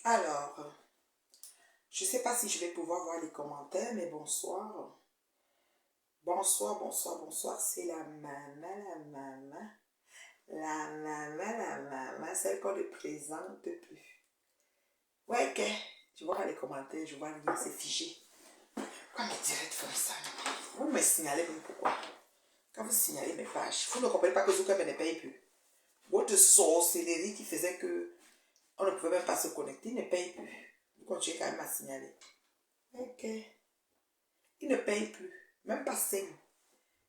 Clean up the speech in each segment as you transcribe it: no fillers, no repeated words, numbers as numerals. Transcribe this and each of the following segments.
Alors, je ne sais pas si je vais pouvoir voir les commentaires, mais bonsoir. Bonsoir, bonsoir, bonsoir. C'est la maman. La maman, celle qu'on ne présente plus. Ouais, ok. Je vois les commentaires, je vois rien, c'est figé. Pourquoi mes directs font ça? Vous me signalez même pourquoi? Quand vous signalez mes pages, vous ne comprenez pas que Zuckerberg ne paye plus. Votre sorcellerie qui faisait que on ne pouvait même pas se connecter, il ne paye plus. Vous continuez quand même à signaler. Ok. Il ne paye plus. Même pas 5.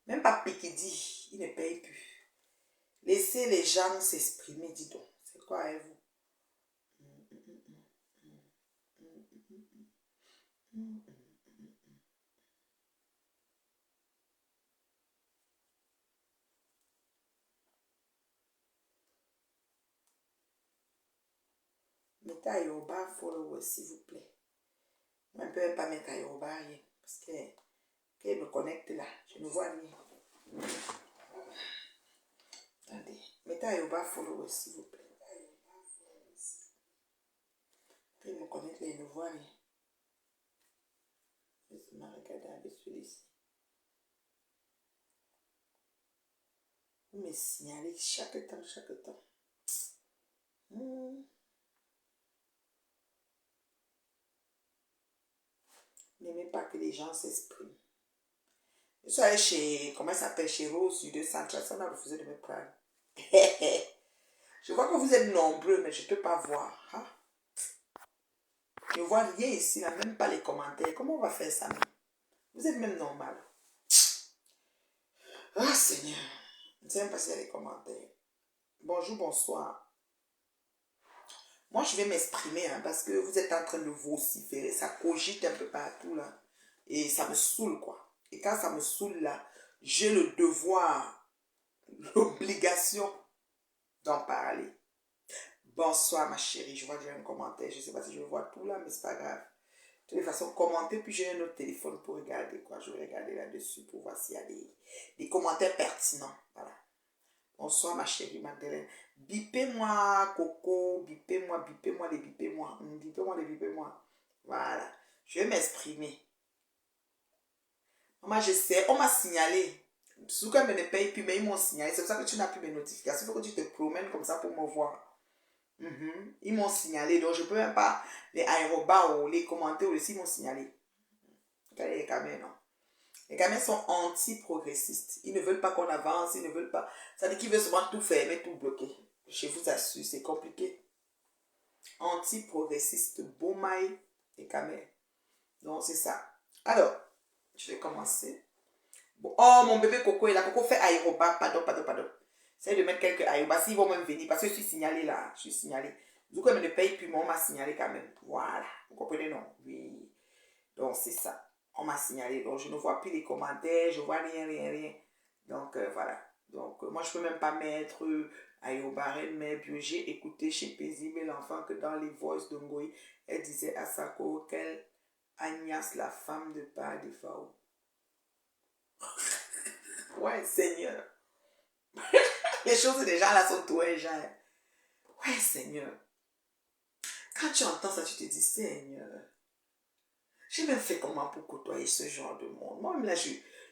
Même pas Pikidi. Il ne paye plus. Laissez les gens s'exprimer, dis donc. C'est quoi avec vous? Mettez à Yoruba follower, s'il vous plaît. Moi, je ne peux même pas mettre à Yoruba rien. Parce que qu'elle me connecte là. Je ne vois rien. Attendez. Mettez à Yoruba follower, s'il vous plaît. Qu'elle me connecte là, je ne vois rien. Laissez-moi regarder avec celui-ci. Vous me signalez chaque temps, chaque temps. N'aimez pas que les gens s'expriment. Je suis allée chez, comment ça s'appelle, chez Rose du 200, on a refusé de me prendre. Je vois que vous êtes nombreux, mais je ne peux pas voir. Hein? Je ne vois rien ici, là, même pas les commentaires. Comment on va faire ça? Vous êtes même normal. Ah, Seigneur. Je ne sais même pas s'il y a les commentaires. Bonjour, bonsoir. Moi, je vais m'exprimer hein, parce que vous êtes en train de vociférer. Ça cogite un peu partout, là. Et ça me saoule, quoi. Et quand ça me saoule, là, j'ai le devoir, l'obligation d'en parler. Bonsoir, ma chérie. Je vois que j'ai un commentaire. Je ne sais pas si je vois tout, là, mais c'est pas grave. De toute façon, commentez, puis j'ai un autre téléphone pour regarder, quoi. Je vais regarder là-dessus pour voir s'il y a des commentaires pertinents. Voilà. Bonsoir, ma chérie Magdalene. Bipez-moi, Coco. Bipez-moi, bipez-moi, les bipez-moi. Bipez-moi, les bipez-moi. Voilà. Je vais m'exprimer. Maman, je sais. On m'a signalé. Souka me ne paye plus, mais ils m'ont signalé. C'est pour ça que tu n'as plus mes notifications. Il faut que tu te promènes comme ça pour me voir. Ils m'ont signalé. Donc, je ne peux même pas les aérobats ou les commenter aussi. Ils m'ont signalé. Regardez les caméras, non? Les gamins sont anti-progressistes. Ils ne veulent pas qu'on avance, ils ne veulent pas. Ça veut dire qu'ils veulent seulement tout fermer, tout bloquer. Je vous assure, c'est compliqué. Anti-progressistes, Bomaï et gamins. Donc, c'est ça. Alors, je vais commencer. Bon, oh, mon bébé Coco est là. Coco fait aérobat. Pardon. J'essaie de mettre quelques aérobats. S'ils vont même venir, parce que je suis signalée là. Je suis signalée. Du coup, elle ne paye plus, mais on m'a signalé quand même. Voilà. Vous comprenez, non? Oui. Donc, c'est ça. On m'a signalé. Donc, je ne vois plus les commentaires. Je ne vois rien. Donc, voilà. Donc, moi, je ne peux même pas mettre Ayobarel, mais j'ai écouté chez Paisible l'enfant que dans les voices de Ngoï, elle disait à Sako qu'elle Agnès, la femme de Père de Fao. Ouais, Seigneur. Les choses des gens là sont tout un genre. Ouais, Seigneur. Quand tu entends ça, tu te dis, Seigneur. J'ai même fait comment pour côtoyer ce genre de monde. Moi-même là,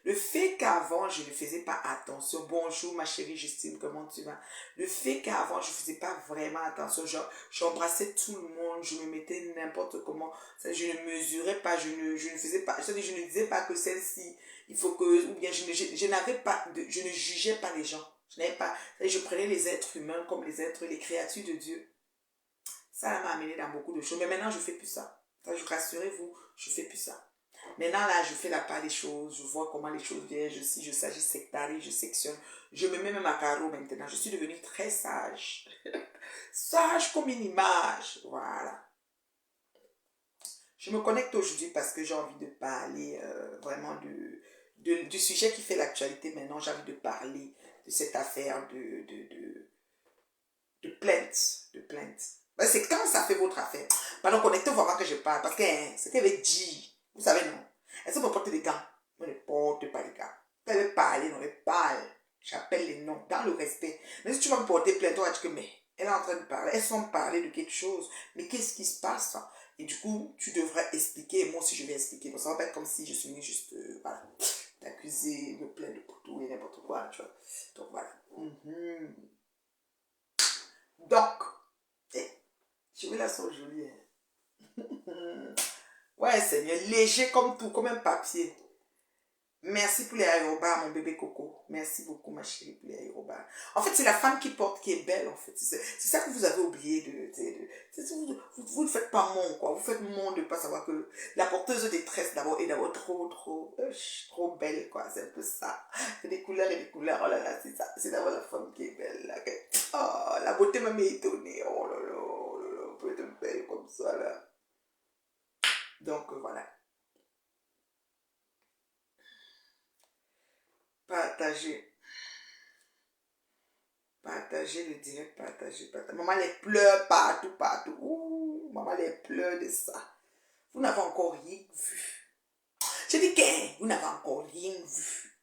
le fait qu'avant, je ne faisais pas attention. Bonjour ma chérie Justine, comment tu vas? Le fait qu'avant, je ne faisais pas vraiment attention. Genre, j'embrassais tout le monde, je me mettais n'importe comment. Je ne mesurais pas, je ne faisais pas, je ne disais pas que celle-ci, il faut que, ou bien je n'avais pas, je ne jugeais pas les gens. Je n'avais pas, je prenais les êtres humains comme les créatures de Dieu. Ça m'a amené dans beaucoup de choses. Mais maintenant, je ne fais plus ça. Rassurez-vous, je ne fais plus ça. Maintenant, là, je fais la part des choses. Je vois comment les choses viennent. Je s'agis sectarie, je sectionne. Je me mets même à carreau maintenant. Je suis devenue très sage. Sage comme une image. Voilà. Je me connecte aujourd'hui parce que j'ai envie de parler vraiment du sujet qui fait l'actualité maintenant. J'ai envie de parler de cette affaire de plainte. De plainte. C'est quand ça fait votre affaire. Pardon, connectez-vous avant que je parle. Parce que ce qu'elle veut dire, vous savez, non. Elle se porte des gants. Moi, ne porte pas les gants. Elle veut parler, non, elle parle. J'appelle les noms dans le respect. Mais si tu vas me porter plainte, on va dire que, mais Elle est en train de parler. Elles sont parler de quelque chose. Mais qu'est-ce qui se passe? Et du coup, tu devrais expliquer. Moi aussi, je vais expliquer. Donc, ça va pas être comme si je suis venue juste, voilà, t'accuser, me plaindre de tout et n'importe quoi, tu vois. Donc, voilà. Donc, eh, je vais la sens jolie. Hein. Ouais, Seigneur, léger comme tout, comme un papier. Merci pour les aérobars, mon bébé Coco. Merci beaucoup, ma chérie, pour les aérobars. En fait, c'est la femme qui porte qui est belle, en fait. C'est ça que vous avez oublié vous ne faites pas mon, quoi. Vous faites mon de ne pas savoir que la porteuse de détresse, d'abord, est d'abord trop belle, quoi. C'est un peu ça. C'est des couleurs et des couleurs. Oh là là, c'est ça. C'est d'abord la femme qui est belle, là. Oh, la beauté m'a étonnée. Oh là là, oh là là, on peut être belle comme ça, là. Donc, voilà. Partagez. Partagez le direct, partagez. Maman les pleure partout, partout. Ouh, maman les pleure de ça. Vous n'avez encore rien vu. Je dis que vous n'avez encore rien vu.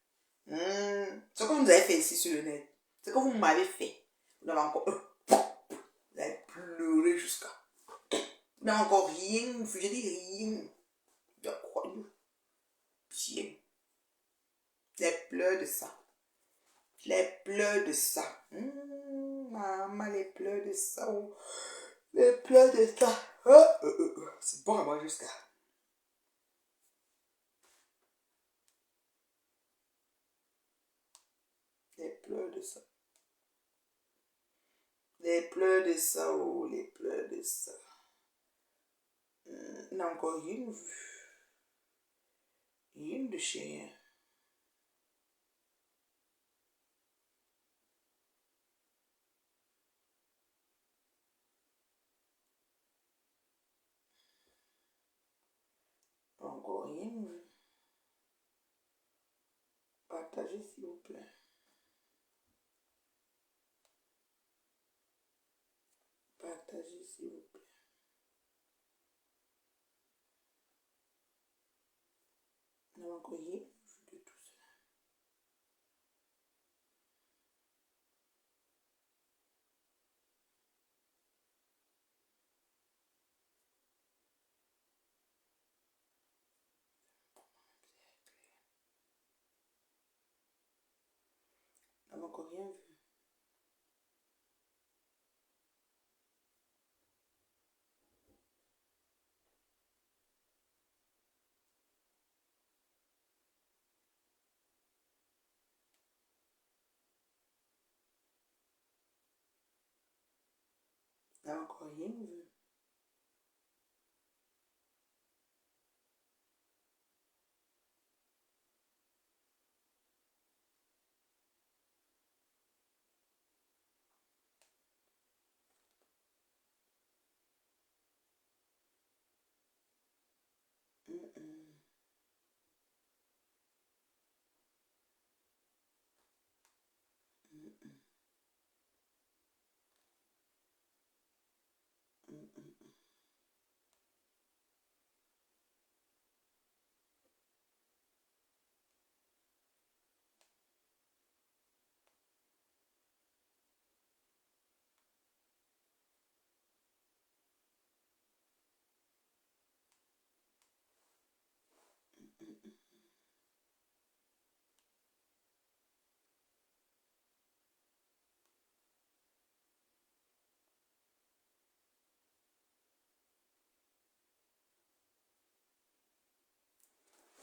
Ce que vous nous avez fait ici sur le net, ce que vous m'avez fait, vous n'avez encore... vous avez pleuré jusqu'à... Vous n'avez encore rien vu. Je dis rien. Je crois. Bien. Les pleurs de ça. Les pleurs de ça. Maman, les pleurs de ça. Oh. Les pleurs de ça. C'est bon à moi jusqu'à. Les pleurs de ça. Les pleurs de ça. Oh, les pleurs de ça. Il n'a encore rien vu. Rien de chien. Encore rien vu. Partagez s'il vous plaît. Partagez s'il vous plaît. Il n'a encore rien vu de tout ça. Il n'a encore rien vu. Il n'a encore rien vu.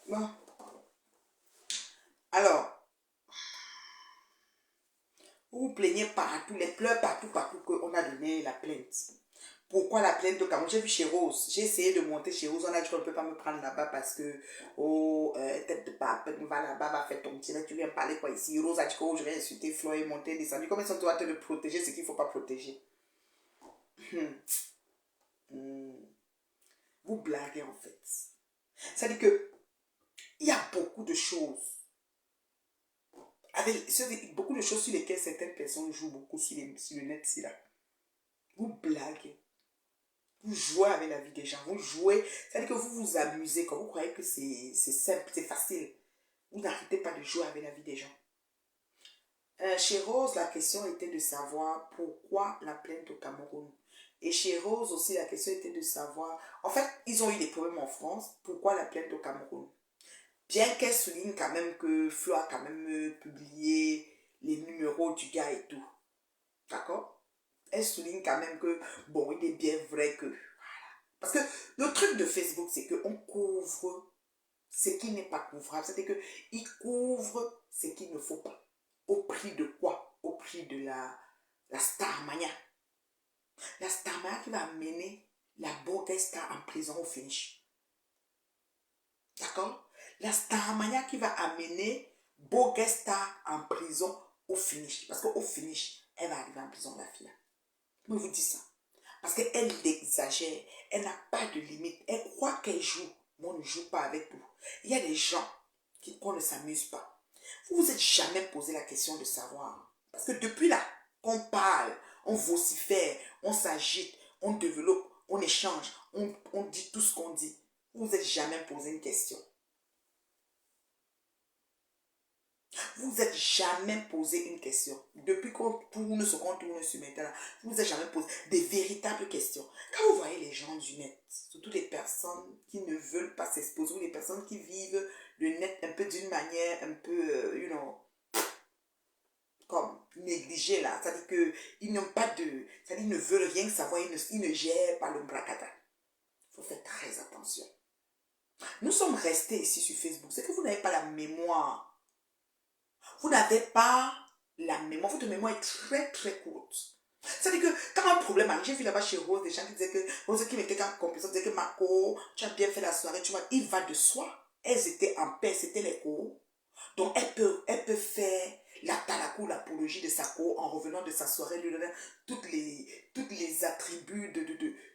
Bon. Alors, vous vous plaignez partout, les pleurs partout, partout qu'on a donné la plainte. Pourquoi la plainte de Cameroun? J'ai vu chez Rose. J'ai essayé de monter chez Rose. On a dit qu'on ne peut pas me prendre là-bas parce que, tête de pape, va là-bas, va faire ton petit. Tu viens parler quoi ici? Rose a dit que je vais insulter Flo et monter, descendre. Comment ils sont toi de protéger ce qu'il ne faut pas protéger? Vous blaguez en fait. C'est-à-dire que il y a beaucoup de choses. Beaucoup de choses sur lesquelles certaines personnes jouent beaucoup sur le net, là. Vous blaguez. Vous jouez avec la vie des gens. Vous jouez. C'est-à-dire que vous vous amusez quand vous croyez que c'est simple, c'est facile. Vous n'arrêtez pas de jouer avec la vie des gens. Chez Rose, la question était de savoir pourquoi la plainte au Cameroun. Et chez Rose aussi, la question était de savoir... En fait, ils ont eu des problèmes en France. Pourquoi la plainte au Cameroun? Bien qu'elle souligne quand même que Flo a quand même publié les numéros du gars et tout. D'accord? Elle souligne quand même que, bon, il est bien vrai que... Parce que le truc de Facebook, c'est qu'on couvre ce qui n'est pas couvrable. C'est-à-dire qu'il couvre ce qu'il ne faut pas. Au prix de quoi? Au prix de la Starmania. La Starmania qui va amener la Borgesta en prison au finish. D'accord? La Starmania qui va amener Borgesta en prison au finish. Parce qu'au finish, elle va arriver en prison, la fille. Je vous dis ça. Parce qu'elle exagère. Elle n'a pas de limite. Elle croit qu'elle joue. Moi, on ne joue pas avec vous. Il y a des gens qu'on ne s'amuse pas. Vous vous êtes jamais posé la question de savoir. Parce que depuis là qu'on parle, on vocifère, on s'agite, on développe, on échange, on dit tout ce qu'on dit. Vous vous êtes jamais posé une question. Vous vous êtes jamais posé une question. Depuis qu'on tourne ce qu'on tourne sur maintenant, vous vous êtes jamais posé des véritables questions. Quand vous voyez les gens du net, surtout les personnes qui ne veulent pas s'exposer, ou les personnes qui vivent le net un peu d'une manière un peu, comme négligée là, c'est-à-dire qu'ils n'ont pas de... c'est-à-dire qu'ils ne veulent rien savoir, ils ne gèrent pas le bracata. Il faut faire très attention. Nous sommes restés ici sur Facebook, c'est que vous n'avez pas la mémoire. Vous n'avez pas la mémoire. Votre mémoire est très très courte. C'est-à-dire que quand un problème arrive, j'ai vu là-bas chez Rose des gens qui disaient que Rose qui mettait en compétition, disaient que Marco, tu as bien fait la soirée, tu vois, il va de soi. Elles étaient en paix, c'était les cours. Donc elle peut faire la talakou, l'apologie de sa cour en revenant de sa soirée, lui donnant toutes les attributs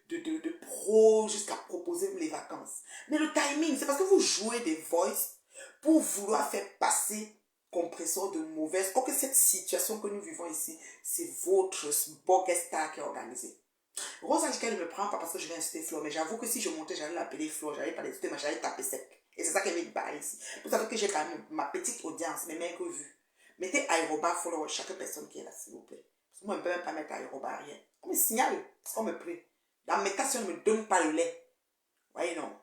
de pro jusqu'à proposer les vacances. Mais le timing, c'est parce que vous jouez des voices pour vouloir faire passer compresseur de mauvaise. Or que cette situation que nous vivons ici, c'est votre Borgesta qui est organisée. Rose a dit qu'elle ne me prend pas parce que je vais inciter Flo, mais j'avoue que si je montais, j'allais l'appeler Flo, j'allais pas l'insulter, mais j'allais taper sec. Et c'est ça qu'elle vient de parler ici. Vous savez que j'ai quand même ma petite audience, mes maigres vues. Mettez aérobar follow chaque personne qui est là, s'il vous plaît. Parce que moi, je ne peux même pas mettre aérobar rien. On me signale, parce qu'on me prie. Dans mes cas, si on ne me donne pas le lait, voyez non.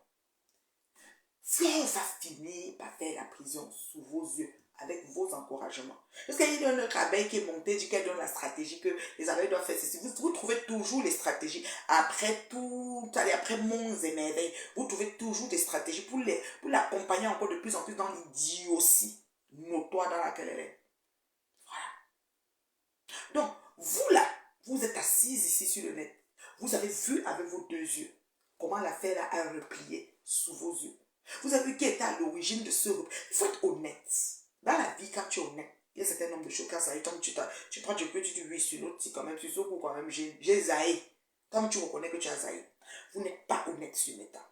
Flo va finir par faire la prison sous vos yeux, avec vos encouragements. Parce qu'il y a une abeille qui est montée, dit qu'elle donne la stratégie, que les abeilles doivent faire ceci. Vous trouvez toujours les stratégies. Après tout, allez, après monts et merveilles, vous trouvez toujours des stratégies pour l'accompagner encore de plus en plus dans l'idiotie notoire dans laquelle elle est. Voilà. Donc, vous là, vous êtes assises ici sur le net. Vous avez vu avec vos deux yeux comment l'affaire a replié sous vos yeux. Vous avez vu qui était à l'origine de ce repli. Il faut être honnête. Dans la vie, quand tu es honnête, il y a un certain nombre de choses. Quand ça y est, comme tu prends du peu, tu dis oui sur l'autre, si quand même, tu sais quand même, j'ai zaï. Comme tu reconnais que tu as zaï. Vous n'êtes pas honnête sur l'état.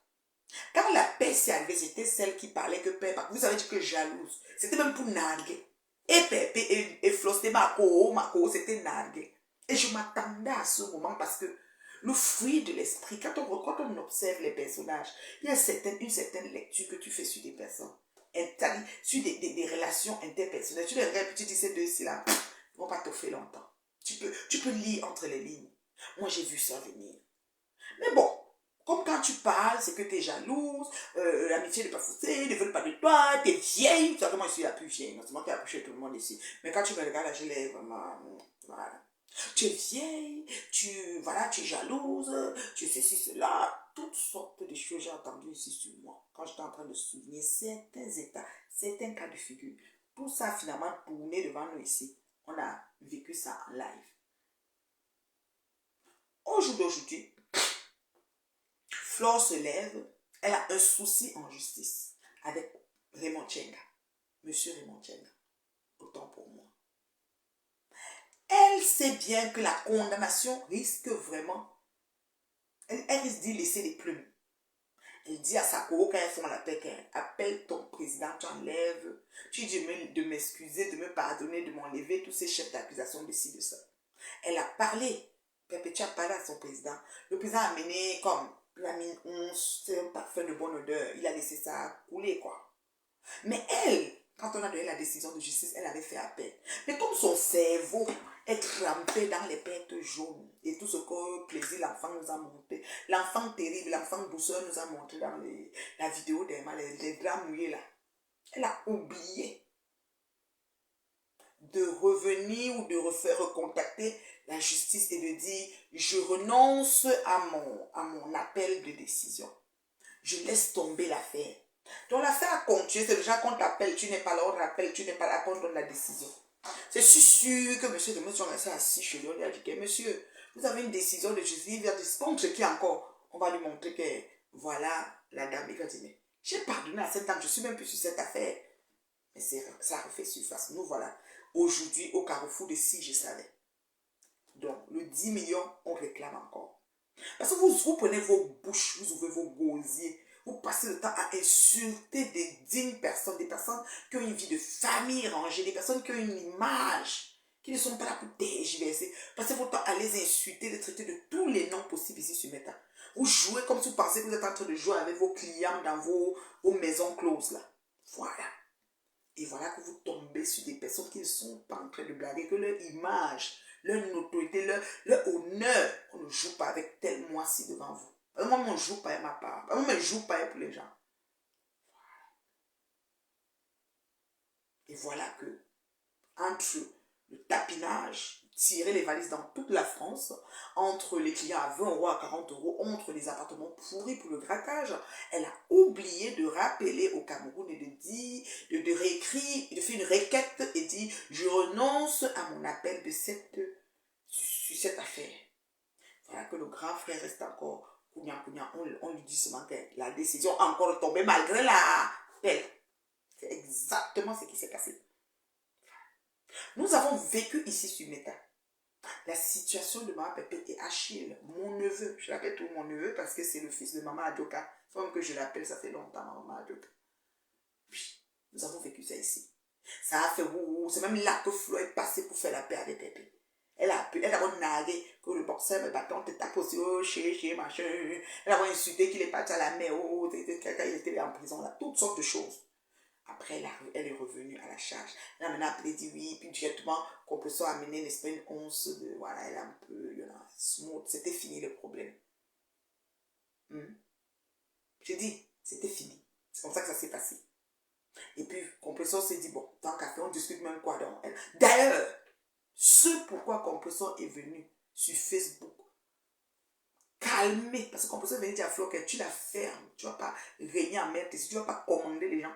Quand la paix s'est arrivée, c'était celle qui parlait que paix, vous avez dit que jalouse. C'était même pour narguer. Et Pépé et Flo, c'était Marco, c'était narguer. Et je m'attendais à ce moment parce que le fruit de l'esprit, quand on observe les personnages, il y a une certaine lecture que tu fais sur des personnes, sur des relations interpersonnelles. Tu les regardes, tu dis ces deux-ci là, ils ne vont pas t'offrir longtemps. Tu peux lire entre les lignes. Moi, j'ai vu ça venir. Mais bon, comme quand tu parles, c'est que tu es jalouse, l'amitié n'est pas faussée, ils ne veulent pas de toi, tu es vieille. Tu sais que moi, je suis la plus vieille. C'est moi qui ai accouché tout le monde ici. Mais quand tu me regardes, là, je l'ai vraiment... Voilà. Tu es vieille, tu es jalouse, tu sais ceci, cela, toutes sortes de choses j'ai entendues ici sur moi. Quand j'étais en train de souligner certains états, certains cas de figure. Tout ça finalement tourné devant nous ici. On a vécu ça en live. Au jour d'aujourd'hui, Flore se lève, elle a un souci en justice avec Raymond Tchenga. Monsieur Raymond Tchenga, autant pour moi. Elle sait bien que la condamnation risque vraiment, elle risque d'y laisser des plumes. Elle dit à Sakoro quand elles font la paix, appelle ton président, tu enlèves, tu dis de m'excuser, de me pardonner, de m'enlever tous ces chefs d'accusation de ci, de ça. Elle a parlé, Perpétua a parlé à son président. Le président a mené comme, il a mis c'est un parfum de bonne odeur, il a laissé ça couler quoi. Mais elle, Quand on a donné la décision de justice, elle avait fait appel. Mais comme son cerveau est trempé dans les pertes jaunes et tout ce que plaisir l'enfant nous a montré, l'enfant terrible, l'enfant douceur nous a montré dans la vidéo d'Emma, les draps mouillés là, elle a oublié de revenir ou de refaire recontacter la justice et de dire je renonce à mon appel de décision. Je laisse tomber l'affaire. Donc l'affaire a continué, c'est déjà qu'on t'appelle, tu n'es pas là, on rappelle, tu n'es pas là, qu'on donne la décision. C'est sûr que monsieur de monsieur est assis chez lui, on lui a dit que monsieur, vous avez une décision de justice, il vient de contre qui encore? On va lui montrer que voilà la dame, il va dire mais j'ai pardonné à cette dame, je suis même plus sur cette affaire. Mais ça refait surface. Nous voilà aujourd'hui au carrefour de si je savais. Donc le 10 millions, on réclame encore. Parce que vous prenez vos bouches, vous ouvrez vos gosiers, vous passez le temps à insulter des dignes personnes, des personnes qui ont une vie de famille rangée, des personnes qui ont une image, qui ne sont pas là pour tergiverser. Passez votre temps à les insulter, les traiter de tous les noms possibles ici sur Meta. Vous jouez comme si vous pensez que vous êtes en train de jouer avec vos clients dans vos maisons closes là. Voilà. Et voilà que vous tombez sur des personnes qui ne sont pas en train de blaguer, que leur image, leur notoriété, leur honneur, on ne joue pas avec tel moi-ci devant vous. Moi, on ne joue pas à ma part. Moi, je ne joue pas pour les gens. Et voilà que, entre le tapinage, tirer les valises dans toute la France, entre les clients à 20 euros, à 40 euros, entre les appartements pourris pour le grattage, elle a oublié de rappeler au Cameroun et de dire, de réécrire, de faire une requête et dire je renonce à mon appel de sur cette affaire. Voilà que le grand frère reste encore on lui dit seulement que la décision a encore tombé malgré l'appel. C'est exactement ce qui s'est passé. Nous avons vécu ici sur Meta la situation de Maman Pépé et Achille, mon neveu. Je l'appelle tout mon neveu parce que c'est le fils de Maman Adjoka. Comme que je l'appelle, ça fait longtemps, Maman Adjoka. Oui, nous avons vécu ça ici. Ça a fait ouh, c'est même là que Flo est passé pour faire la paix avec Pépé. Elle a nagué que le boxeur me bâton te tape aussi, oh, chez, machin. Elle a insulté qu'il est parti à la mer, oh, quelqu'un il était en prison, là, toutes sortes de choses. Après, elle est revenue à la charge. Elle a maintenant appelé, dit oui, puis directement, Compression a amené, n'est-ce pas, une once de, voilà, elle est un peu, smooth. C'était fini le problème. J'ai dit, c'était fini. C'est comme ça que ça s'est passé. Et puis, Compression s'est dit, bon, tant qu'à faire, on discute même quoi donc. D'ailleurs, ce pourquoi Compression est venu sur Facebook, calmer, parce que Compression est venu dire à Flo que tu la fermes, tu ne vas pas régner en merde, tu ne vas pas commander les gens.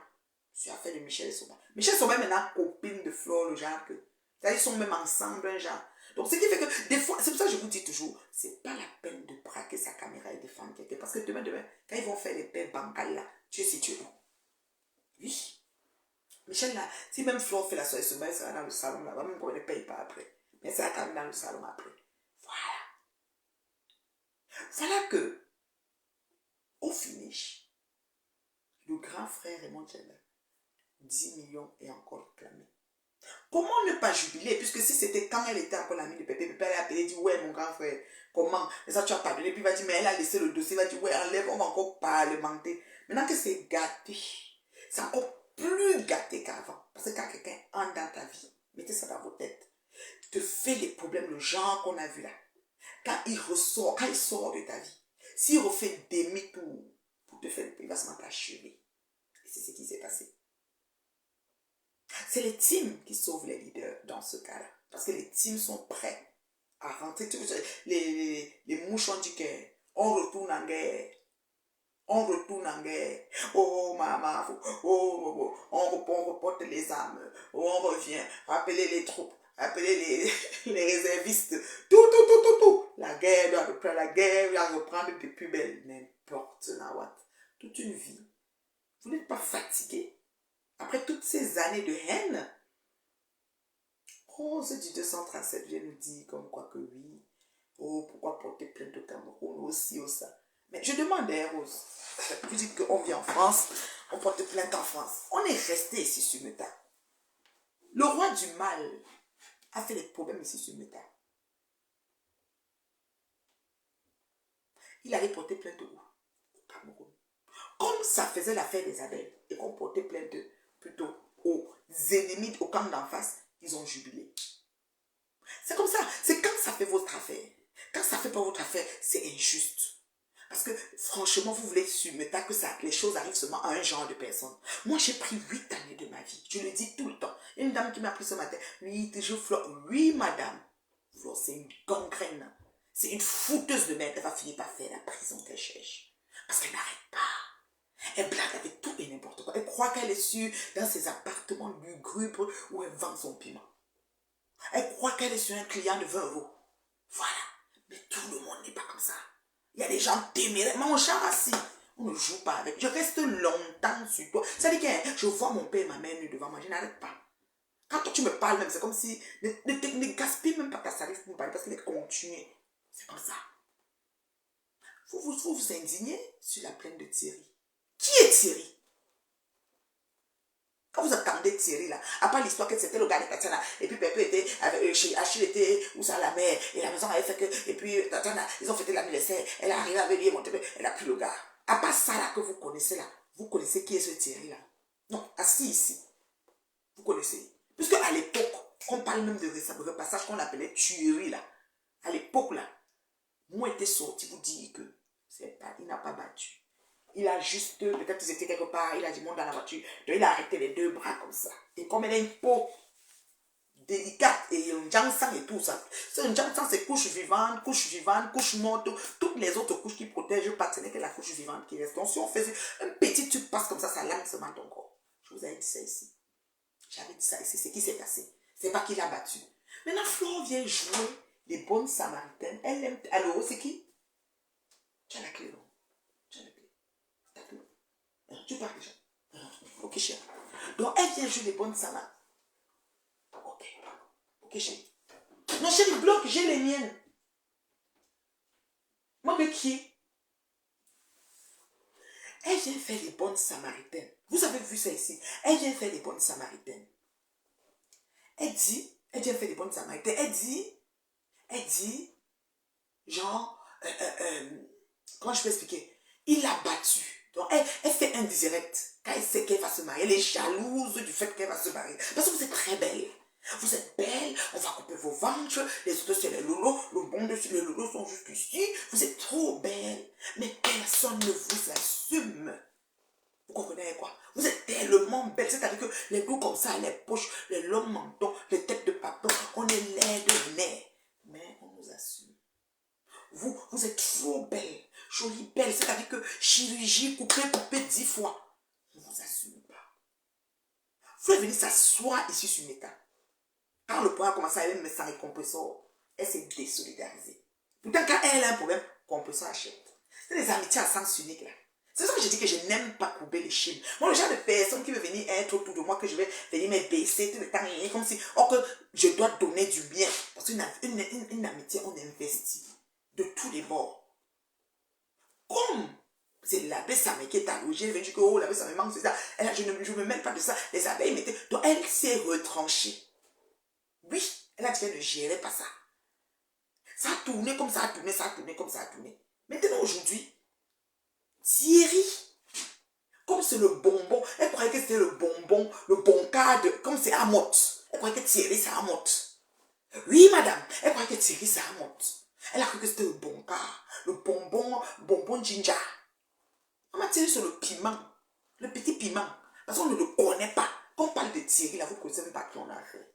C'est affaire de Michel et Soba. Michel et Soba est maintenant copine de Flore, le genre que. Ils sont même ensemble, un genre. Donc, ce qui fait que, des fois, c'est pour ça que je vous dis toujours, c'est pas la peine de braquer sa caméra et de défendre quelqu'un. Parce que demain, quand ils vont faire les paix bancales là, tu es situé où? Oui. Michel là, si même Flore fait la soirée Soba, elle sera dans le salon là, même qu'on ne paye pas après. Mais ça va dans le salon après. Voilà. Voilà que, au finish, le grand frère Raymond Chandler, 10 millions est encore réclamé. Comment ne pas jubiler? Puisque si c'était quand elle était encore l'amie de Pépé, Pépé elle a appelé et dit ouais mon grand frère, comment? Mais ça tu as pardonné. Puis il va dire mais elle a laissé le dossier, il va dire ouais enlève, on va encore parlementer. Maintenant que c'est gâté, c'est encore plus gâté qu'avant. Parce que quand quelqu'un entre dans ta vie, mettez ça dans vos têtes, te fait les problèmes, le genre qu'on a vu là. Quand il ressort, quand il sort de ta vie, s'il refait demi-tour pour te faire, il va se mettre à t'achever. Et c'est ce qui s'est passé. C'est les teams qui sauvent les leaders dans ce cas-là. Parce que les teams sont prêts à rentrer. Les mouches ont dit qu'on retourne en guerre. On retourne en guerre. Oh maman, on reporte les armes. On revient. Rappelez les troupes. Appelez les réservistes. Tout. La guerre doit reprendre. La guerre doit reprendre depuis belle. N'importe quoi. Toute une vie. Vous n'êtes pas fatigué? Après toutes ces années de haine, Rose du 237 vient nous dire comme quoi que oui. Oh, pourquoi porter plainte au Cameroun aussi, au ça. Mais je demandais, Rose, vous dites qu'on vit en France, on porte plainte en France. On est resté ici sur Meta. Le roi du mal a fait des problèmes ici sur Meta. Il allait porter plainte où? Au Cameroun. Comme ça faisait l'affaire des abeilles et qu'on portait plainte plutôt aux ennemis, au camp d'en face, ils ont jubilé. C'est comme ça. C'est quand ça fait votre affaire. Quand ça fait pas votre affaire, c'est injuste. Parce que franchement, vous voulez que les choses arrivent seulement à un genre de personne. Moi, j'ai pris 8 années de ma vie. Je le dis tout le temps. Une dame qui m'a pris ce matin, oui, toujours Flore. Oui, madame. Flore, c'est une gangrène. C'est une fouteuse de merde. Elle va finir par faire la prison qu'elle cherche. Parce qu'elle n'arrête pas. Elle blague avec tout et n'importe quoi. Elle croit qu'elle est dans ses appartements lugubres où elle vend son piment. Elle croit qu'elle est sur un client de 20 euros. Voilà. Mais tout le monde n'est pas comme ça. Il y a des gens téméraires. Mon chat assis. On ne joue pas avec. Je reste longtemps sur toi. Ça dit que je vois mon père et ma mère nus devant moi. Je n'arrête pas. Quand toi, tu me parles même, c'est comme si... Ne gaspille même pas ta salive pour me parler parce qu'il est continué. C'est comme ça. Vous indignez sur la plaine de Thierry. Qui est Thierry? Quand vous attendez Thierry là, à part l'histoire que c'était le gars de Tatiana, et puis Pépé était, chez Achille était, où ça la mère, et la maison avait fait que, et puis Tatiana, ils ont fêté l'anniversaire, elle est arrivée avec lui, elle a pris le gars. À part ça là que vous connaissez là, vous connaissez qui est ce Thierry là? Non, assis ici, vous connaissez. Puisque à l'époque, on parle même de repassage qu'on appelait tuerie là. À l'époque là, moi était sorti vous dire que il n'a pas battu. Il a juste, peut-être qu'ils étaient quelque part, il a du monde dans la voiture. Donc il a arrêté les deux bras comme ça. Et comme elle a une peau délicate et un jansang et tout ça. Un jansang, c'est couche vivante, couche morte. Toutes les autres couches qui protègent pas, ce n'est que la couche vivante qui reste. Donc si on faisait un petit truc passe comme ça lame seulement ton corps. Je vous avais dit ça ici. J'avais dit ça ici. C'est qui s'est passé. C'est pas qu'il a battu. Maintenant, Flore vient jouer les bonnes samaritaines. Elle aime. Allô, c'est qui? Tu as la clé, non? Tu as la clé. Tu parles déjà. Ok, chérie. Donc, elle vient jouer les bonnes samaritaines. Ok. Ok, chérie. Non, chérie, bloque, j'ai les miennes. Moi, mais qui? Elle vient faire les bonnes samaritaines. Vous avez vu ça ici. Elle vient faire les bonnes samaritaines. Elle vient faire les bonnes samaritaines. Elle dit, genre, comment je peux expliquer? Il l'a battue. Donc, elle fait un direct. Quand elle sait qu'elle va se marier, elle est jalouse du fait qu'elle va se marier. Parce que vous êtes très belle. Vous êtes belle, on va couper vos ventres, les autres c'est les lolos, le bon dessus, les lolos sont juste ici. Vous êtes trop belle, mais personne ne vous assume. Vous comprenez quoi? Vous êtes tellement belle, c'est-à-dire que les dos comme ça, les poches, les longs mentons, les têtes de papillon, on est laid de nez. Mais on nous assume. Vous êtes trop belle, jolie belle, c'est-à-dire que chirurgie coupée 10 fois. On ne vous assume pas. Vous êtes venu s'asseoir ici sur mes tas. Quand le point a commencé à mettre sans compresseur, elle s'est désolidarisée. Pourtant, quand elle a un problème, compresseur achète. C'est des amitiés à sens unique là. C'est ça que je dis que je n'aime pas couper les chines. Moi, le genre de personne qui veut venir être autour de moi, que je vais venir me baisser tout le temps, comme si, oh, que je dois donner du bien. Parce qu'une amitié, on investit de tous les bords. Comme c'est l'abbé Samé qui est allongé, elle dit que oh, l'abbé Samé manque, c'est ça. Je ne me mêle pas de ça. Les abeilles mettaient. Donc, elle s'est retranchée. Oui, elle a dit qu'elle ne gérait pas ça. Ça a tourné comme ça a tourné, ça a tourné comme ça a tourné. Maintenant, aujourd'hui, Thierry, comme c'est le bonbon, elle croyait que c'était le bonbon, le bon cadre, comme c'est Amotte. Elle croyait que Thierry, c'est Amotte. Oui, madame, elle croyait que Thierry, c'est Amotte. Elle a cru que c'était le bon cas, le bonbon ginger. On m'a tiré sur le piment, le petit piment, parce qu'on ne le connaît pas. Quand on parle de Thierry, là, vous ne connaissez même pas qui on a fait.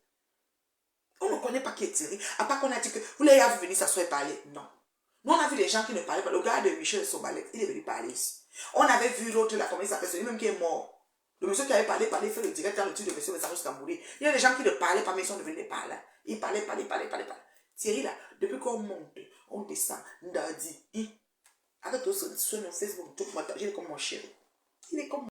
On ne connaît pas qui est Thierry. À part qu'on a dit que vous l'avez vu venir s'asseoir et parler. Non. Nous, on a vu les gens qui ne parlaient pas. Le gars de Michel Sombalet, il est venu parler ici. On avait vu l'autre, là, comment il s'appelle, celui même qui est mort. Le monsieur qui avait parlé, il fait le direct dans le truc de monsieur Messarus Kambouli. Il y a des gens qui ne parlaient pas, mais ils sont devenus parler. Ils parlaient. Thierry, là, depuis qu'on monte, on descend, Ndadi, avec tout ce Facebook, tout le monde, il est comme mon chéri. Il est comme